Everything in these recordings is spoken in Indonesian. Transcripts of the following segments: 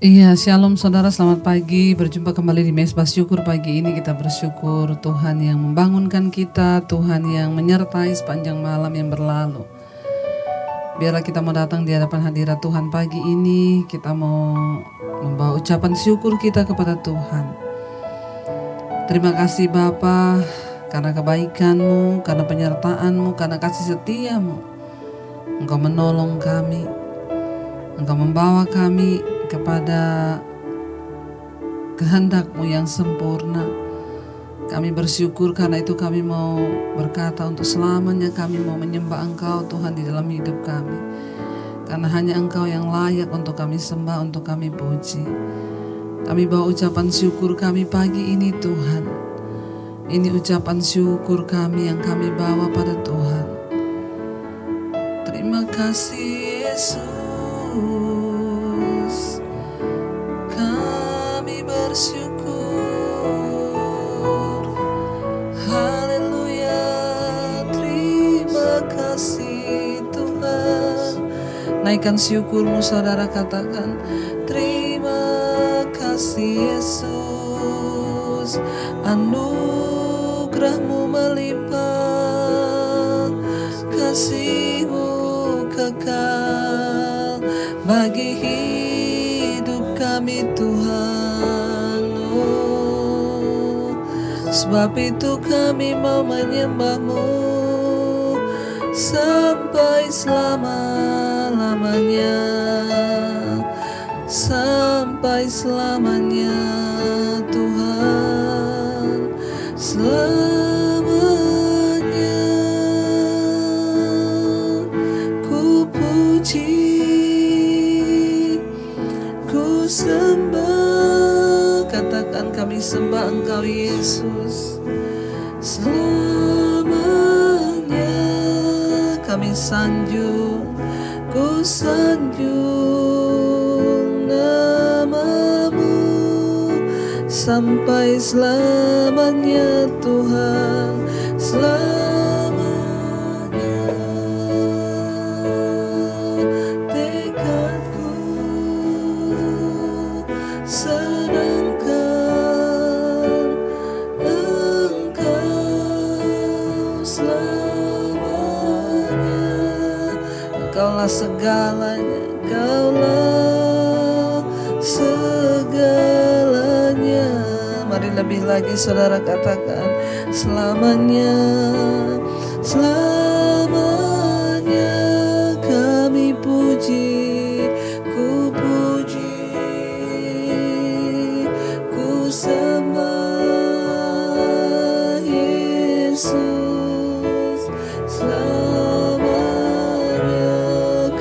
Iya, shalom saudara, selamat pagi. Berjumpa kembali di Mesbah Syukur. Pagi ini kita bersyukur Tuhan yang membangunkan kita, Tuhan yang menyertai sepanjang malam yang berlalu. Biarlah kita mau datang di hadapan hadirat Tuhan pagi ini. Kita mau membawa ucapan syukur kita kepada Tuhan. Terima kasih Bapa, karena kebaikan-Mu, karena penyertaan-Mu, karena kasih setia-Mu. Engkau menolong kami, Engkau membawa kami kepada kehendak-Mu yang sempurna. Kami bersyukur karena itu kami mau berkata untuk selamanya kami mau menyembah Engkau Tuhan di dalam hidup kami. Karena hanya Engkau yang layak untuk kami sembah, untuk kami puji. Kami bawa ucapan syukur kami pagi ini Tuhan. Ini ucapan syukur kami yang kami bawa pada Tuhan. Terima kasih Yesus. Bersyukur, haleluya, terima kasih Tuhan. Naikkan syukurmu saudara, katakan terima kasih Yesus, anugerah-Mu melimpah, kasih-Mu kekal bagi hidup kami Tuhan. Sebab itu kami mau menyembah-Mu sampai selama-lamanya, sampai selamanya Tuhan, selamanya ku puji, ku sembah. Katakan kami sembah Engkau Yesus, selamanya kami sanjung, ku sanjung nama-Mu sampai selamanya Tuhan, selamanya. Tekadku senangkan Engkau selamanya. Engkaulah segalanya, Engkaulah segalanya. Mari lebih lagi saudara katakan selamanya, selamanya kami puji, ku puji, ku sembah Yesus, selamanya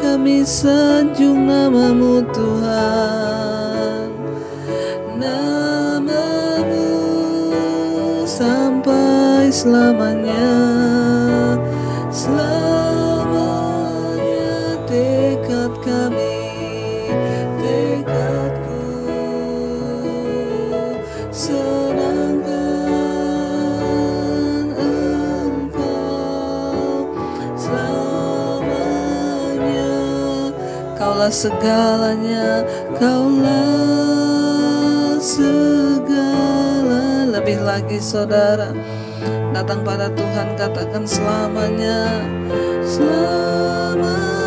kami sanjung nama-Mu Tuhan, nama-Mu sampai selamanya, selamanya tekad kami, tekadku senangkan Engkau selamanya. Kaulah segalanya, Kaulah segala. Lebih lagi saudara, datang pada Tuhan, katakan selamanya, selamanya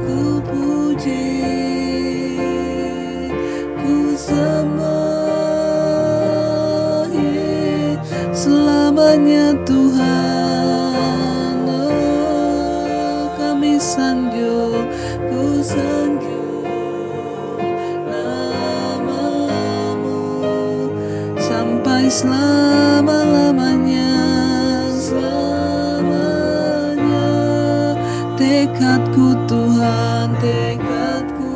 ku puji, ku sembah selamanya Tuhan. Oh, kami sanjung, ku sanjung selama-lamanya, selamanya tekadku Tuhan, tekadku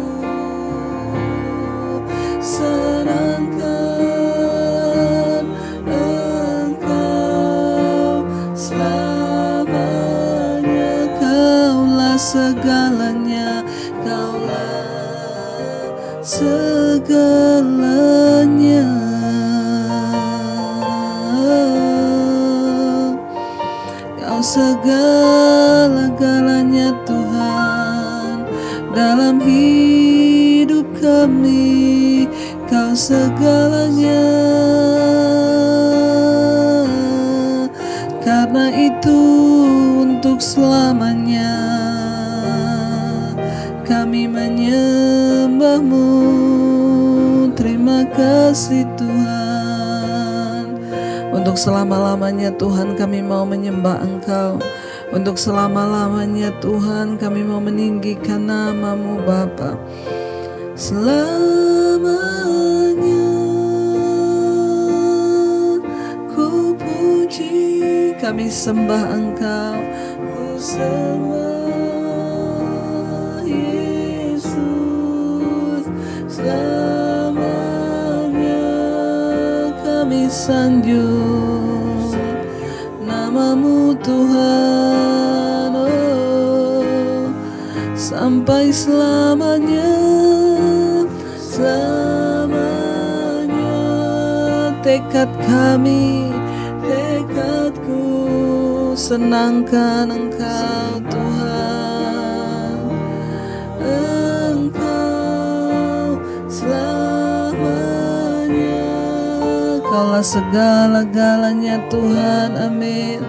senangkan Engkau selamanya. Kaulah segalanya, Kaulah segalanya. Kau segala-galanya Tuhan, segalanya. Karena itu untuk selamanya kami menyembah-Mu. Terima kasih Tuhan. Untuk selama-lamanya Tuhan kami mau menyembah Engkau. Untuk selama-lamanya Tuhan kami mau meninggikan nama-Mu Bapa. Selamanya ku puji, kami sembah Engkau. Ku sembah Yesus. Selamanya kami sanjung nama-Mu Tuhan, oh, sampai selamanya. Selamanya tekad kami, tekadku, senangkan Engkau Tuhan. Engkau selamanya, Kaulah segala-galanya Tuhan, amin.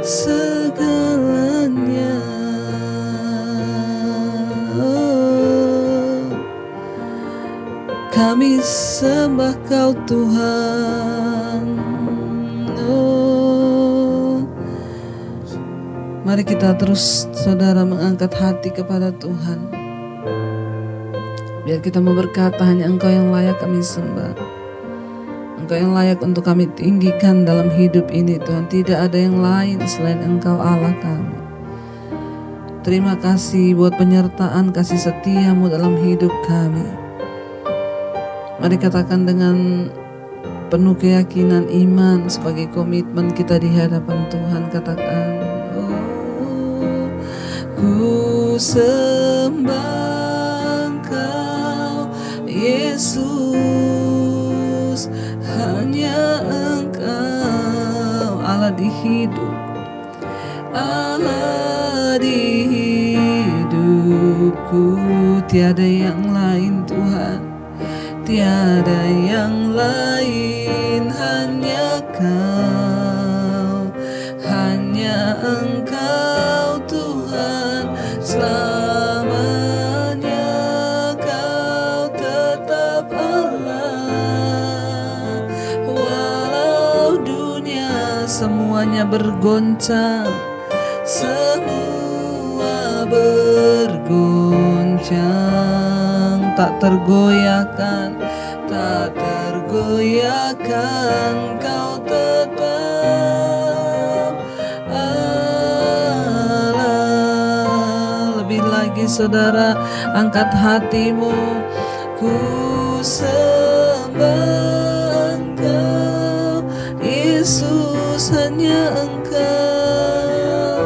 Segalanya, kami sembah Kau Tuhan. Oh, mari kita terus saudara mengangkat hati kepada Tuhan. Biar kita mau berkata, hanya Engkau yang layak kami sembah. Engkau yang layak untuk kami tinggikan dalam hidup ini Tuhan. Tidak ada yang lain selain Engkau Allah kami. Terima kasih buat penyertaan kasih setia-Mu dalam hidup kami. Mari katakan dengan penuh keyakinan iman sebagai komitmen kita di hadapan Tuhan. Katakan, oh, ku sembah Engkau Yesus. Hanya Engkau Allah di hidup, Allah di hidupku. Tiada yang lain Tuhan, tiada yang lain, hanya Kau, hanya Engkau Tuhan. Selamanya Kau tetap Allah. Walau dunia semuanya bergoncang, semua bergoncang, tak tergoyahkan, tak tergoyahkan, Kau tetap Allah. Lebih lagi saudara, angkat hatimu. Ku sembah Engkau Yesus, hanya Engkau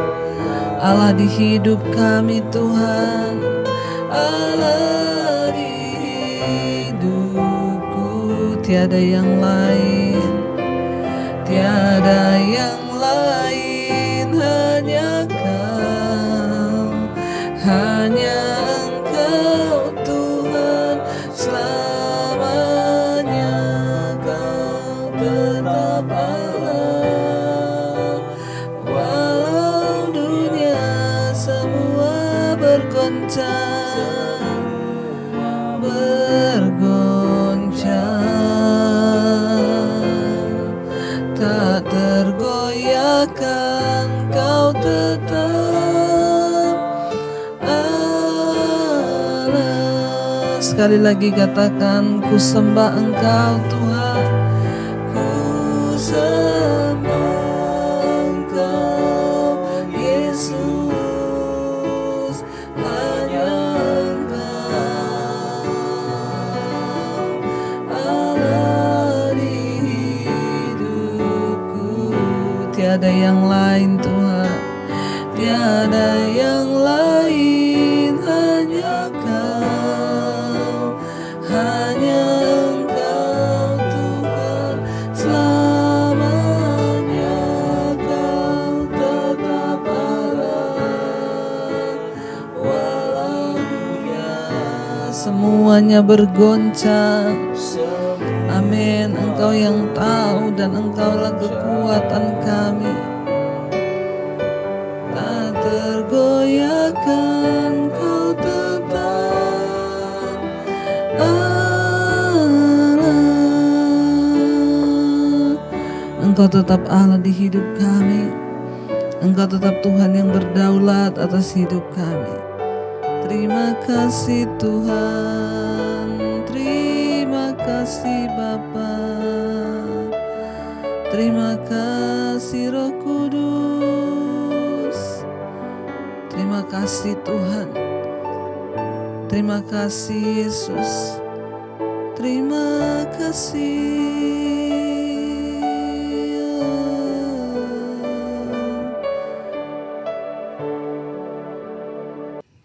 Allah di hidup kami Tuhan. Allah di hidupku, tiada yang lain, tiada yang lain, hanya Kau, hanya Engkau Tuhan. Selamanya Kau tetap Allah. Walau dunia semua bergoncang, tak tergoyahkan, Kau tetap Allah. Sekali lagi katakan, ku sembah Engkau Tuhan. Ku sembah Engkau Yesus. Hanya Engkau Allah di hidupku. Tiada yang lain Tuhan, tiada yang lain, hanya Kau, hanya Engkau Tuhan. Selamanya Kau tetap Allah. Walau dunia semuanya bergoncang, Amin. Engkau yang tahu dan Engkaulah kekuatan kami. Tak tergoyahkan, Kau tetap Allah. Engkau tetap Allah di hidup kami. Engkau tetap Tuhan yang berdaulat atas hidup kami. Terima kasih Tuhan, terima kasih Bapa, terima kasih Roh Kudus, terima kasih Tuhan, terima kasih Yesus, terima kasih.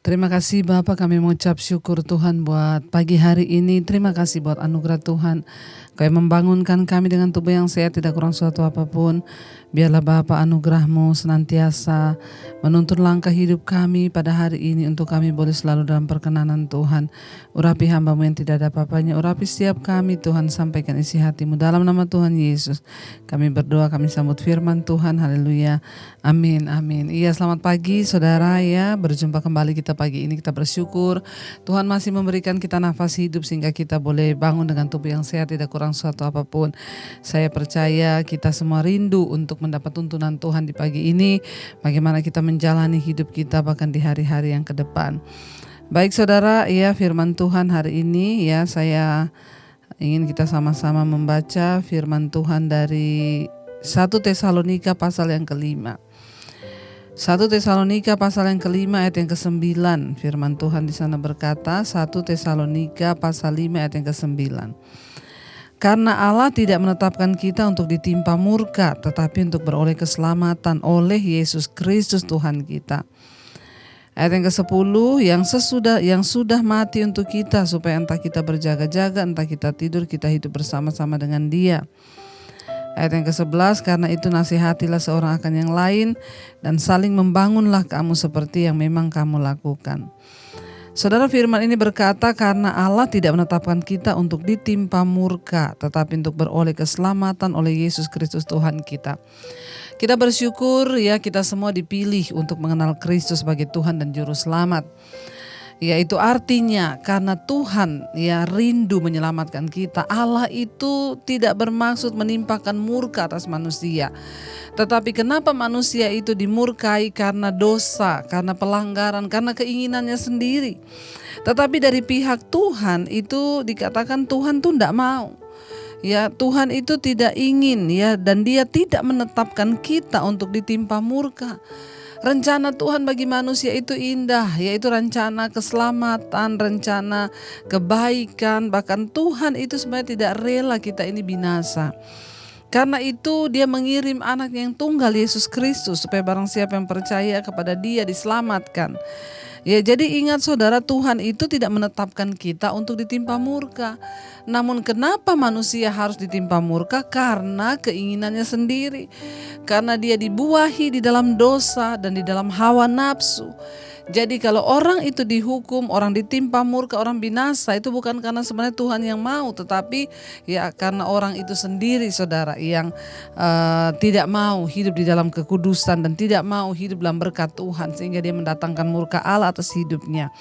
Terima kasih Bapak, kami mengucap syukur Tuhan buat pagi hari ini. Terima kasih buat anugerah Tuhan. Kau yang membangunkan kami dengan tubuh yang sehat, tidak kurang suatu apapun. Biarlah Bapa anugerah-Mu senantiasa menuntun langkah hidup kami pada hari ini untuk kami boleh selalu dalam perkenanan Tuhan. Urapi hamba-Mu yang tidak ada apa-apanya, urapi setiap kami Tuhan, sampaikan isi hati-Mu dalam nama Tuhan Yesus. Kami berdoa, kami sambut firman Tuhan, haleluya, amin, amin. Iya, selamat pagi saudara ya, berjumpa kembali kita pagi ini. Kita bersyukur Tuhan masih memberikan kita nafas hidup sehingga kita boleh bangun dengan tubuh yang sehat, tidak kurang suatu apapun. Saya percaya kita semua rindu untuk mendapat tuntunan Tuhan di pagi ini, bagaimana kita menjalani hidup kita bahkan di hari-hari yang ke depan. Baik saudara, ya firman Tuhan hari ini ya, saya ingin kita sama-sama membaca firman Tuhan dari 1 Tesalonika pasal yang ke-5. 1 Tesalonika pasal yang ke-5 ayat yang ke-9. Firman Tuhan di sana berkata, 1 Tesalonika pasal 5 ayat yang ke-9. Karena Allah tidak menetapkan kita untuk ditimpa murka, tetapi untuk beroleh keselamatan oleh Yesus Kristus Tuhan kita. Ayat yang ke-10, yang sudah mati untuk kita, supaya entah kita berjaga-jaga, entah kita tidur, kita hidup bersama-sama dengan Dia. Ayat yang ke-11, karena itu nasihatilah seorang akan yang lain, dan saling membangunlah kamu seperti yang memang kamu lakukan. Saudara, firman ini berkata, karena Allah tidak menetapkan kita untuk ditimpa murka, tetapi untuk beroleh keselamatan oleh Yesus Kristus Tuhan kita. Kita bersyukur ya, kita semua dipilih untuk mengenal Kristus sebagai Tuhan dan Juru Selamat. Yaitu artinya karena Tuhan ya rindu menyelamatkan kita, Allah itu tidak bermaksud menimpakan murka atas manusia. Tetapi kenapa manusia itu dimurkai? Karena dosa, karena pelanggaran, karena keinginannya sendiri. Tetapi dari pihak Tuhan itu dikatakan Tuhan tuh tidak mau. Ya, Tuhan itu tidak ingin ya, dan Dia tidak menetapkan kita untuk ditimpa murka. Rencana Tuhan bagi manusia itu indah, yaitu rencana keselamatan, rencana kebaikan. Bahkan Tuhan itu sebenarnya tidak rela kita ini binasa. Karena itu Dia mengirim anak yang tunggal, Yesus Kristus, supaya barang siapa yang percaya kepada Dia diselamatkan. Ya, jadi ingat saudara, Tuhan itu tidak menetapkan kita untuk ditimpa murka. Namun kenapa manusia harus ditimpa murka? Karena keinginannya sendiri. Karena dia dibuahi di dalam dosa dan di dalam hawa nafsu. Jadi kalau orang itu dihukum, orang ditimpa murka, orang binasa, itu bukan karena sebenarnya Tuhan yang mau, tetapi ya karena orang itu sendiri saudara yang tidak mau hidup di dalam kekudusan dan tidak mau hidup dalam berkat Tuhan, sehingga dia mendatangkan murka Allah atas hidupnya.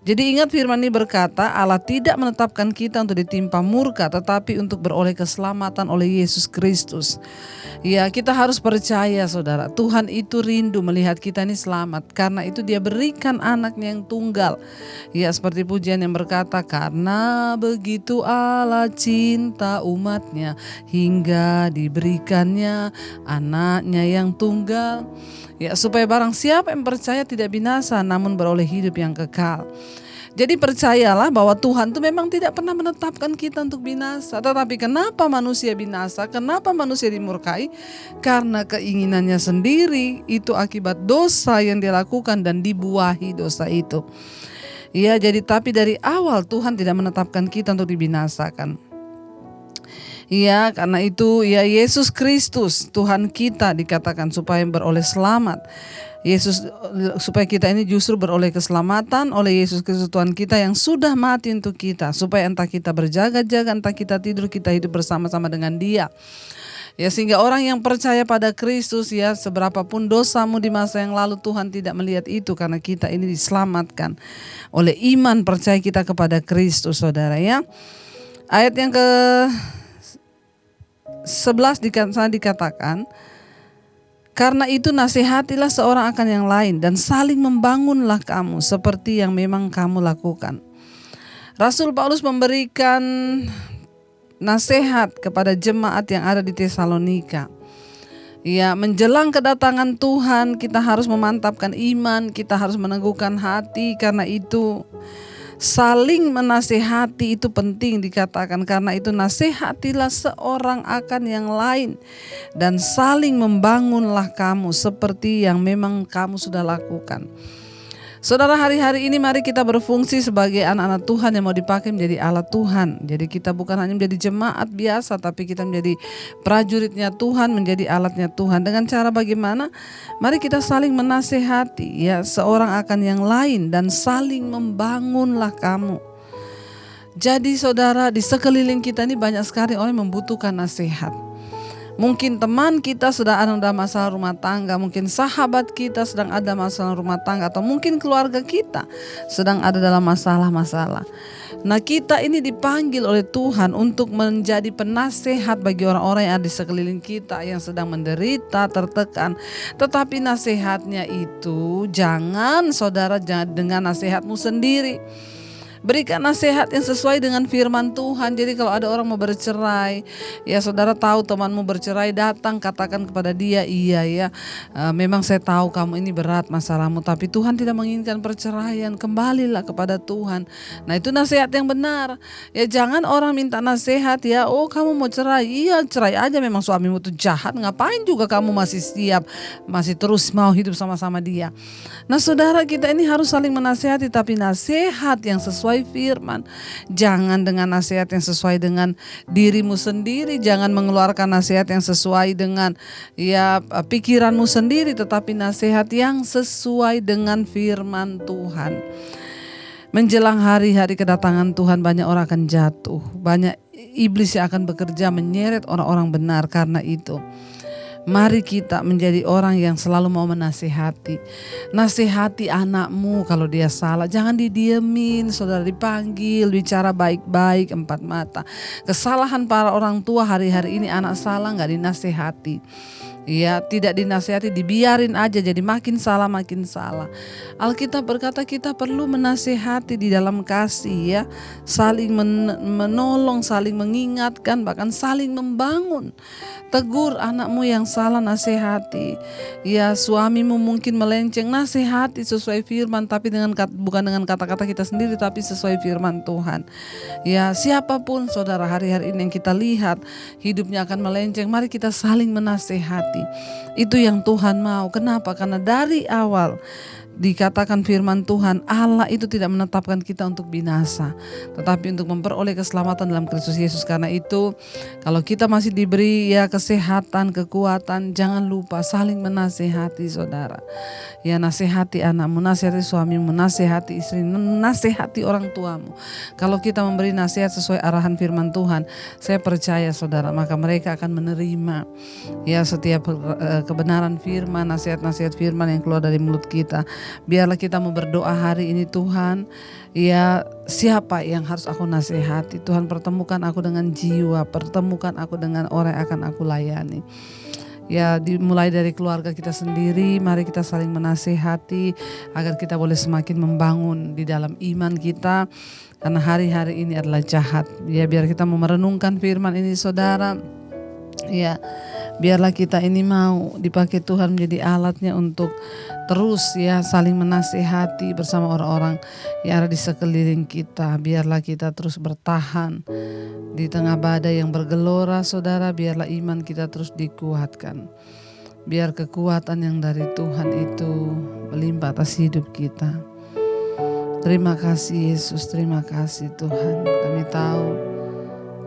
Jadi ingat firman ini berkata, Allah tidak menetapkan kita untuk ditimpa murka, tetapi untuk beroleh keselamatan oleh Yesus Kristus. Ya, kita harus percaya saudara, Tuhan itu rindu melihat kita ini selamat. Karena itu Dia berikan anaknya yang tunggal. Ya, seperti pujian yang berkata, karena begitu Allah cinta umatnya, hingga diberikannya anaknya yang tunggal. Ya, supaya barang siapa yang percaya tidak binasa, namun beroleh hidup yang kekal. Jadi percayalah bahwa Tuhan itu memang tidak pernah menetapkan kita untuk binasa. Tetapi kenapa manusia binasa? Kenapa manusia dimurkai? Karena keinginannya sendiri, itu akibat dosa yang dia lakukan dan dibuahi dosa itu. Ya, jadi tapi dari awal Tuhan tidak menetapkan kita untuk dibinasakan. Ya, karena itu ya Yesus Kristus Tuhan kita dikatakan supaya beroleh selamat. Yesus supaya kita ini justru beroleh keselamatan oleh Yesus Kristus Tuhan kita yang sudah mati untuk kita, supaya entah kita berjaga-jaga, entah kita tidur, kita hidup bersama-sama dengan Dia. Ya, sehingga orang yang percaya pada Kristus, ya, seberapapun dosamu di masa yang lalu, Tuhan tidak melihat itu, karena kita ini diselamatkan oleh iman percaya kita kepada Kristus, saudara, ya. Ayat yang ke 11 dikatakan, karena itu nasihatilah seorang akan yang lain dan saling membangunlah kamu seperti yang memang kamu lakukan. Rasul Paulus memberikan nasihat kepada jemaat yang ada di Tesalonika. Ya, menjelang kedatangan Tuhan kita harus memantapkan iman, kita harus meneguhkan hati. Karena itu saling menasihati itu penting dikatakan. Karena itu nasihatilah seorang akan yang lain dan saling membangunlah kamu seperti yang memang kamu sudah lakukan. Saudara, hari-hari ini mari kita berfungsi sebagai anak-anak Tuhan yang mau dipakai menjadi alat Tuhan. Jadi kita bukan hanya menjadi jemaat biasa, tapi kita menjadi prajuritnya Tuhan, menjadi alatnya Tuhan. Dengan cara bagaimana? Mari kita saling menasehati, ya, seorang akan yang lain dan saling membangunlah kamu. Jadi saudara, di sekeliling kita ini banyak sekali orang yang membutuhkan nasihat. Mungkin teman kita sedang ada masalah rumah tangga, mungkin sahabat kita sedang ada masalah rumah tangga, atau mungkin keluarga kita sedang ada dalam masalah-masalah. Nah, kita ini dipanggil oleh Tuhan untuk menjadi penasehat bagi orang-orang yang ada di sekeliling kita yang sedang menderita, tertekan. Tetapi nasihatnya itu jangan dengan nasihatmu sendiri. Berikan nasihat yang sesuai dengan firman Tuhan. Jadi kalau ada orang mau bercerai, ya saudara tahu temanmu bercerai, datang katakan kepada dia, iya ya, memang saya tahu kamu ini berat masalahmu, tapi Tuhan tidak menginginkan perceraian, kembalilah kepada Tuhan. Nah, itu nasihat yang benar. Ya, jangan orang minta nasihat, ya, oh kamu mau cerai, iya cerai aja, memang suamimu itu jahat, ngapain juga kamu masih siap, masih terus mau hidup sama-sama dia. Nah, saudara, kita ini harus saling menasihati, tapi nasihat yang sesuai firman. Jangan dengan nasihat yang sesuai dengan dirimu sendiri, jangan mengeluarkan nasihat yang sesuai dengan pikiranmu sendiri, tetapi nasihat yang sesuai dengan firman Tuhan. Menjelang hari-hari kedatangan Tuhan, banyak orang akan jatuh, banyak iblis yang akan bekerja menyeret orang-orang benar. Karena itu mari kita menjadi orang yang selalu mau menasihati. Nasihati anakmu kalau dia salah, jangan didiemin, saudara, dipanggil, bicara baik-baik empat mata. Kesalahan para orang tua hari-hari ini, anak salah gak dinasihati. Ya, tidak dinasihati, dibiarin aja, jadi makin salah. Alkitab berkata kita perlu menasihati di dalam kasih, ya, saling menolong, saling mengingatkan, bahkan saling membangun. Tegur anakmu yang salah, nasihati. Ya, suamimu mungkin melenceng, nasihati sesuai firman, tapi bukan dengan kata-kata kita sendiri, tapi sesuai firman Tuhan. Ya, siapapun saudara hari-hari ini yang kita lihat hidupnya akan melenceng, mari kita saling menasihati. Itu yang Tuhan mau. Kenapa? Karena dari awal dikatakan firman Tuhan, Allah itu tidak menetapkan kita untuk binasa, tetapi untuk memperoleh keselamatan dalam Kristus Yesus. Karena itu kalau kita masih diberi kesehatan, kekuatan, jangan lupa saling menasihati, saudara. Ya, nasihati anakmu, nasihati suamimu, nasihati istri, nasihati orang tuamu. Kalau kita memberi nasihat sesuai arahan firman Tuhan, saya percaya saudara, maka mereka akan menerima setiap kebenaran firman, nasihat-nasihat firman yang keluar dari mulut kita. Biarlah kita mau berdoa hari ini, Tuhan, ya, siapa yang harus aku nasihati? Tuhan, pertemukan aku dengan jiwa, pertemukan aku dengan orang yang akan aku layani. Ya, dimulai dari keluarga kita sendiri, mari kita saling menasihati agar kita boleh semakin membangun di dalam iman kita, karena hari-hari ini adalah jahat. Ya, biar kita mau merenungkan firman ini, saudara. Ya, biarlah kita ini mau dipakai Tuhan menjadi alatnya untuk terus saling menasihati bersama orang-orang yang ada di sekeliling kita. Biarlah kita terus bertahan di tengah badai yang bergelora, saudara. Biarlah iman kita terus dikuatkan. Biar kekuatan yang dari Tuhan itu melimpah atas hidup kita. Terima kasih Yesus, terima kasih Tuhan. Kami tahu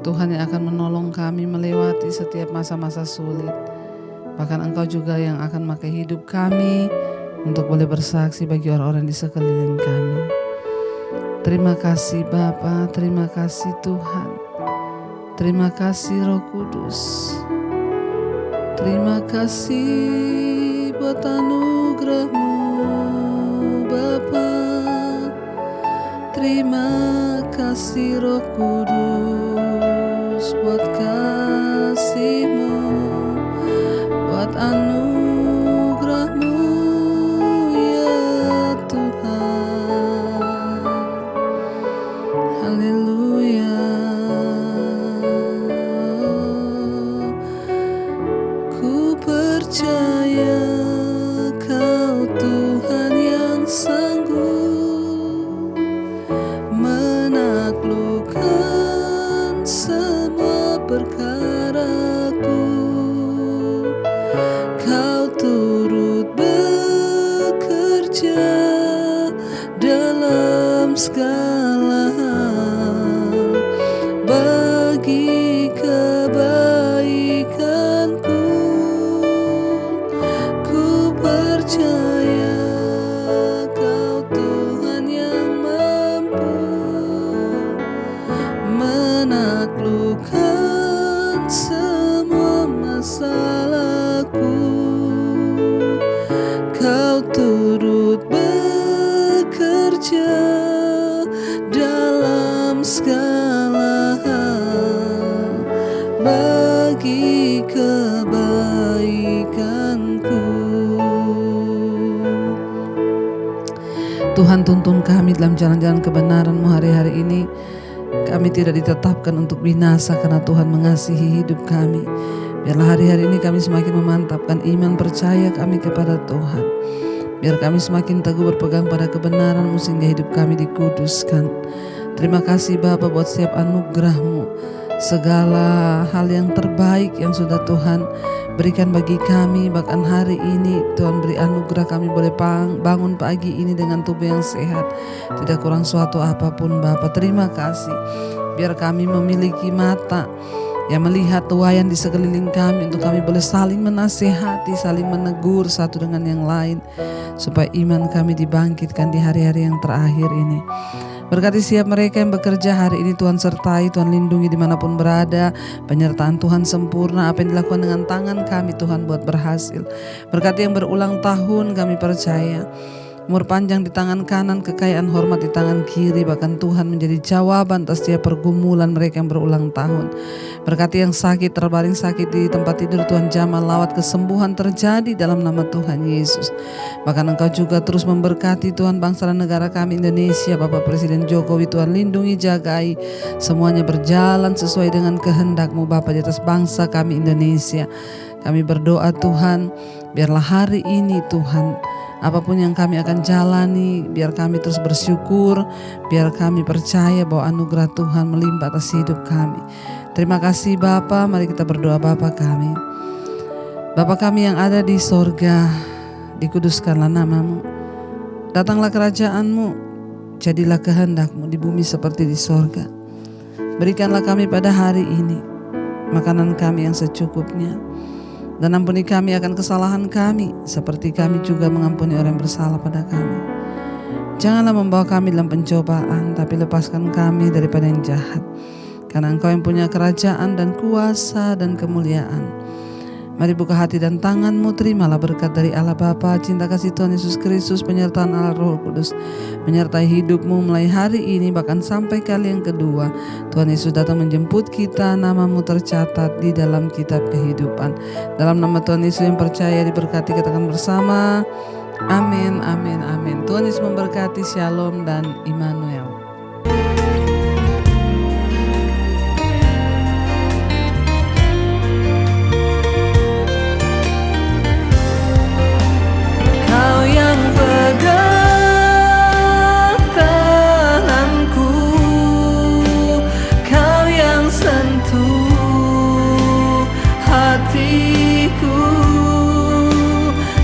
Tuhan yang akan menolong kami melewati setiap masa-masa sulit. Bahkan Engkau juga yang akan memakai hidup kami untuk boleh bersaksi bagi orang-orang di sekeliling kami. Terima kasih Bapa, terima kasih Tuhan. Terima kasih Roh Kudus. Terima kasih buat anugerah-Mu Bapa. Terima kasih Roh Kudus buat kasih-Mu, buat anugerah-Mu ya Tuhan. Haleluya. Ku percaya Kau Tuhan yang sanggup menaklukkan semua perkaraku. Kau turut bekerja dalam segala hal bagi kebaikanku. Ku percaya Kau Tuhan yang mampu menaklukkan semua masalahku. Kau turut bekerja dalam segala hal bagi kebaikanku. Tuhan, tuntun kami dalam jalan-jalan kebenaran-Mu hari-hari ini. Kami tidak ditetapkan untuk binasa karena Tuhan mengasihi hidup kami. Biarlah hari-hari ini kami semakin memantapkan iman percaya kami kepada Tuhan. Biar kami semakin teguh berpegang pada kebenaran-Mu sehingga hidup kami dikuduskan. Terima kasih Bapa buat setiap anugerah-Mu, segala hal yang terbaik yang sudah Tuhan berikan bagi kami. Bahkan hari ini Tuhan beri anugerah kami boleh bangun pagi ini dengan tubuh yang sehat, tidak kurang suatu apapun Bapa. Terima kasih. Biar kami memiliki mata yang melihat tuayan di sekeliling kami, untuk kami boleh saling menasihati, saling menegur satu dengan yang lain, supaya iman kami dibangkitkan di hari-hari yang terakhir ini. Berkati setiap mereka yang bekerja hari ini, Tuhan sertai, Tuhan lindungi dimanapun berada. Penyertaan Tuhan sempurna, apa yang dilakukan dengan tangan kami Tuhan buat berhasil. Berkati yang berulang tahun, kami percaya umur panjang di tangan kanan, kekayaan hormat di tangan kiri. Bahkan Tuhan menjadi jawaban atas setiap pergumulan mereka yang berulang tahun. Berkati yang sakit, terbaring sakit di tempat tidur, Tuhan jamah lawat kesembuhan terjadi dalam nama Tuhan Yesus. Bahkan Engkau juga terus memberkati Tuhan bangsa dan negara kami Indonesia. Bapak Presiden Jokowi, Tuhan lindungi, jagai, semuanya berjalan sesuai dengan kehendak-Mu Bapa di atas bangsa kami Indonesia. Kami berdoa Tuhan, biarlah hari ini Tuhan, apapun yang kami akan jalani, biar kami terus bersyukur, biar kami percaya bahwa anugerah Tuhan melimpah atas hidup kami. Terima kasih Bapa. Mari kita berdoa. Bapa kami, Bapa kami yang ada di sorga, dikuduskanlah nama-Mu. Datanglah kerajaan-Mu, jadilah kehendak-Mu di bumi seperti di sorga. Berikanlah kami pada hari ini makanan kami yang secukupnya, dan ampuni kami akan kesalahan kami, seperti kami juga mengampuni orang yang bersalah pada kami. Janganlah membawa kami dalam pencobaan, tapi lepaskan kami daripada yang jahat. Karena Engkau yang punya kerajaan dan kuasa dan kemuliaan. Mari buka hati dan tangan-Mu, terimalah berkat dari Allah Bapa, cinta kasih Tuhan Yesus Kristus, penyertaan Allah Roh Kudus menyertai hidup-Mu mulai hari ini bahkan sampai kali yang kedua. Tuhan Yesus datang menjemput kita, nama-Mu tercatat di dalam kitab kehidupan. Dalam nama Tuhan Yesus yang percaya diberkati, katakan bersama, amin, amin, amin. Tuhan Yesus memberkati. Shalom dan Immanuel.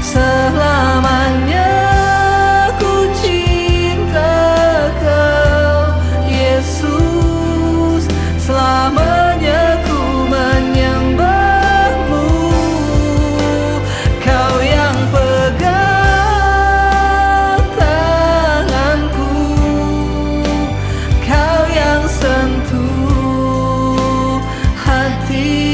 Selamanya ku cinta kau. kasih